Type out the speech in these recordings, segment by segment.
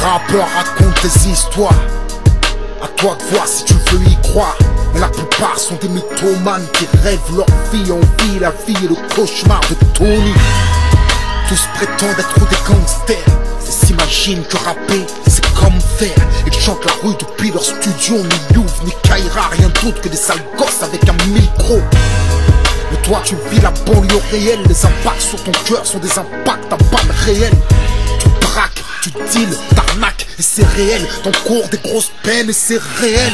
rappeurs racontent des histoires, à toi de voir si tu veux y croire. Mais la plupart sont des mythomanes qui rêvent leur vie en vie. La vie est le cauchemar de Tony. Tous prétendent être des gangsters et s'imaginent que rapper c'est comme faire. Ils chantent la rue depuis leur studio. Ni Louvre ni Kaira, rien d'autre que des sales gosses avec un micro. Mais toi tu vis la banlieue réelle. Les impacts sur ton cœur sont des impacts à balles réelles. Tu braques, tu deals, t'arnaques et c'est réel. T'en cours des grosses peines et c'est réel.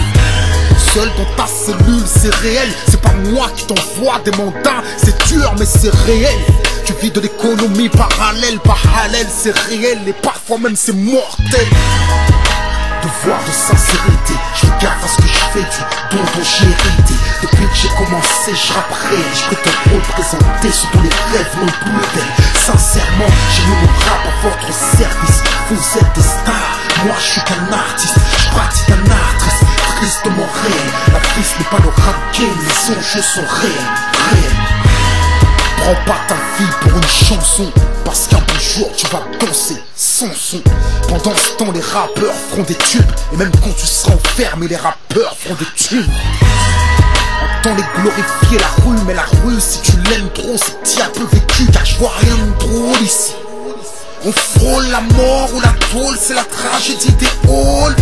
Seul dans ta cellule c'est réel. C'est pas moi qui t'envoie des mandats. C'est dur mais c'est réel. Tu vis de l'économie parallèle, c'est réel et parfois même c'est mortel. Devoir de sincérité, je fais gaffe à ce que je fais, du don dont j'ai hérité. Depuis que j'ai commencé, je rapperai, je peux te représenter ce dont les rêves n'ont plus d'elle. Sincèrement, j'ai mis mon rap à votre service. Vous êtes des stars, moi je suis qu'un artiste. Je pratique un art tristement réel. La piste n'est pas le rap game, les enjeux sont réels. Prends pas ta vie pour une chanson, parce qu'un beau jour tu vas danser sans son. Pendant ce temps les rappeurs feront des tubes, et même quand tu seras enfermé les rappeurs feront des tubes. Entends les glorifier la rue, mais la rue si tu l'aimes trop c'est que t'y as peu vécu. Car je vois rien de drôle ici. On frôle la mort ou la tôle, c'est la tragédie des halls.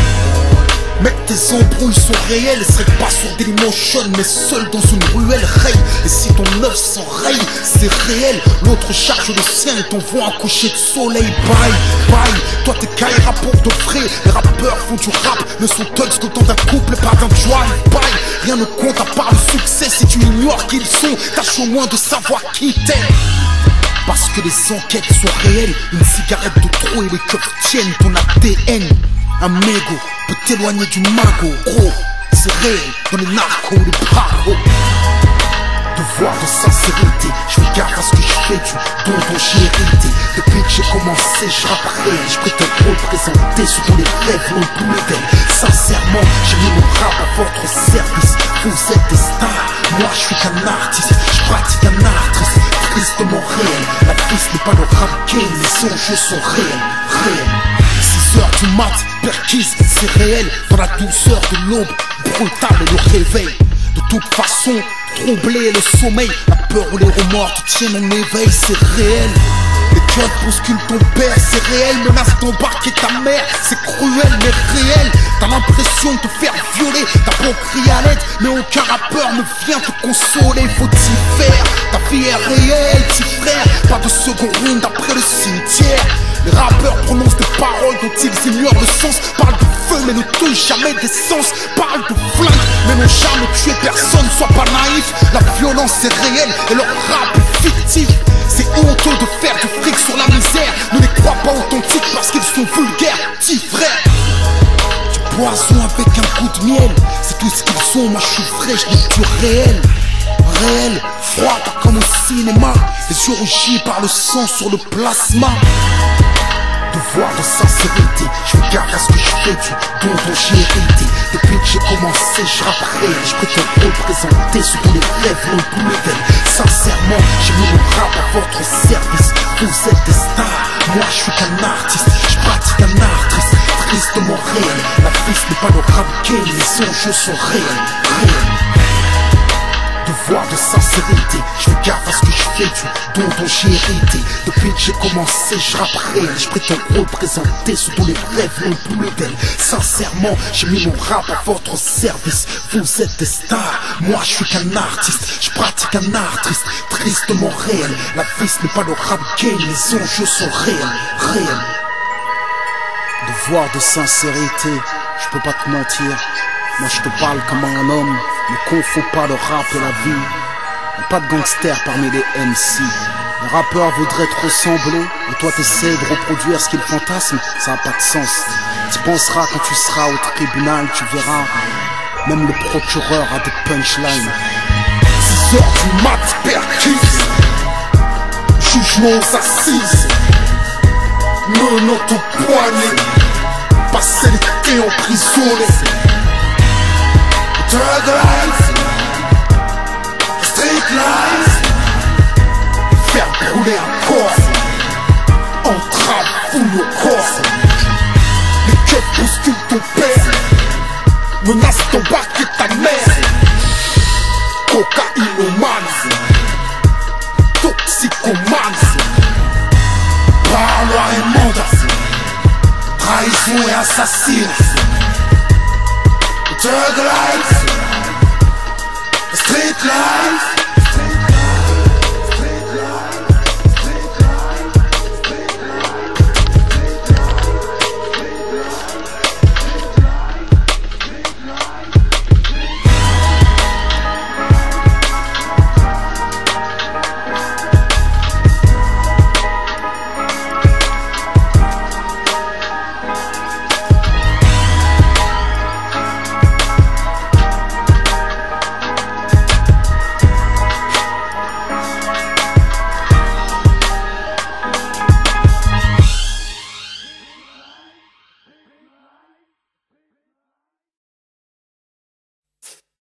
Mec, tes embrouilles sont réelles, serait pas sur Dailymotion, mais seul dans une ruelle raye. Et si ton œuf s'enraye, c'est réel. L'autre charge le sien et t'envoie un coucher de soleil. Bye. Toi t'es Kaira pour de vrai. Les rappeurs font du rap, ne sont thugs que dans un couple et pas d'un drive-by. Rien ne compte à part le succès si tu ignores qui ils sont. Tâche au moins de savoir qui t'es. Parce que les enquêtes sont réelles. Une cigarette de trop et les keufs tiennent ton ADN. Un mégot peut t'éloigner du magot, gros. C'est réel dans les narcos, les bravos. Devoir de sincérité, je fais gaffe à ce que je fais, du don dont j'ai hérité. Depuis que j'ai commencé, je rapperai, je peux te représenter ce dont les rêves n'ont plus d'elle. Sincèrement, j'ai mis mon rap à votre service. Vous êtes des stars, moi je suis qu'un artiste. Je pratique un art tristement réel. La piste n'est pas le rap game, les enjeux sont réels. 6 heures du mat, perquise, c'est réel. Dans la douceur de l'aube, brutal et le réveil. De toute façon, troubler le sommeil. La peur ou les remords te tiennent en éveil, c'est réel. Les keufs bousculent ton père, c'est réel. Menace d'embarquer ta mère, c'est cruel mais réel. T'as l'impression de te faire violer. T'as beau crier à l'aide, mais aucun rappeur ne vient te consoler. Faut t'y faire, ta vie est réelle, petit frère. Pas de second round après le cimetière. Les rappeurs prononcent des paroles dont ils ignorent le sens. Parlent de feu mais ne touchent jamais d'essence. Parlent de flingue mais n'ont jamais tué personne. Sois pas naïf, la violence est réelle et leur rap est fictif. C'est honteux de faire du fric sur la misère. Ne les crois pas authentiques parce qu'ils sont vulgaires, petit frère. Du poison avec un coup de miel, c'est tout ce qu'ils sont, moi je suis vrai, je n'ai du réel. Réel, froid pas comme au cinéma. Les yeux rougis par le sang sur le plasma. Devoir de sincérité, je fais gaffe à ce que je fais, du don dont j'ai hérité. Depuis que j'ai commencé, je rapperai, je peux te représenter ce dont les rêves n'ont plus d'elle. Sincèrement, j'ai mis mon rap à votre service. Vous êtes des stars, moi je suis qu'un artiste. Je pratique un art tristement réel. La piste n'est pas le rap game, les enjeux sont réels. Devoir de sincérité, je fais gaffe à ce que je fais, du don dont j'ai hérité. Depuis que j'ai commencé, je rapperai, je prétends représenter ce dont les rêves n'ont plus d'elle. Sincèrement, j'ai mis mon rap à votre service. Vous êtes des stars, moi je suis qu'un artiste. Je pratique un art tristement réel. La vie ce n'est pas le rap game, les enjeux sont réels. Devoir de sincérité, je peux pas te mentir. Moi je te parle comme un homme, ne confonds pas le rap et la vie. Y'a pas de gangsters parmi les MC. Les rappeurs voudraient te ressembler, et toi t'essaies de reproduire ce qu'ils fantasment, ça a pas de sens. Tu penseras quand tu seras au tribunal, tu verras, même le procureur a des punchlines. 6 heures du mat, perquise, jugement aux assises, menottes au poignet, passer l'été emprisonné. Drug life, street life, faire brûler un corps, entrave ou le corps. assassine. The thug life, the street life.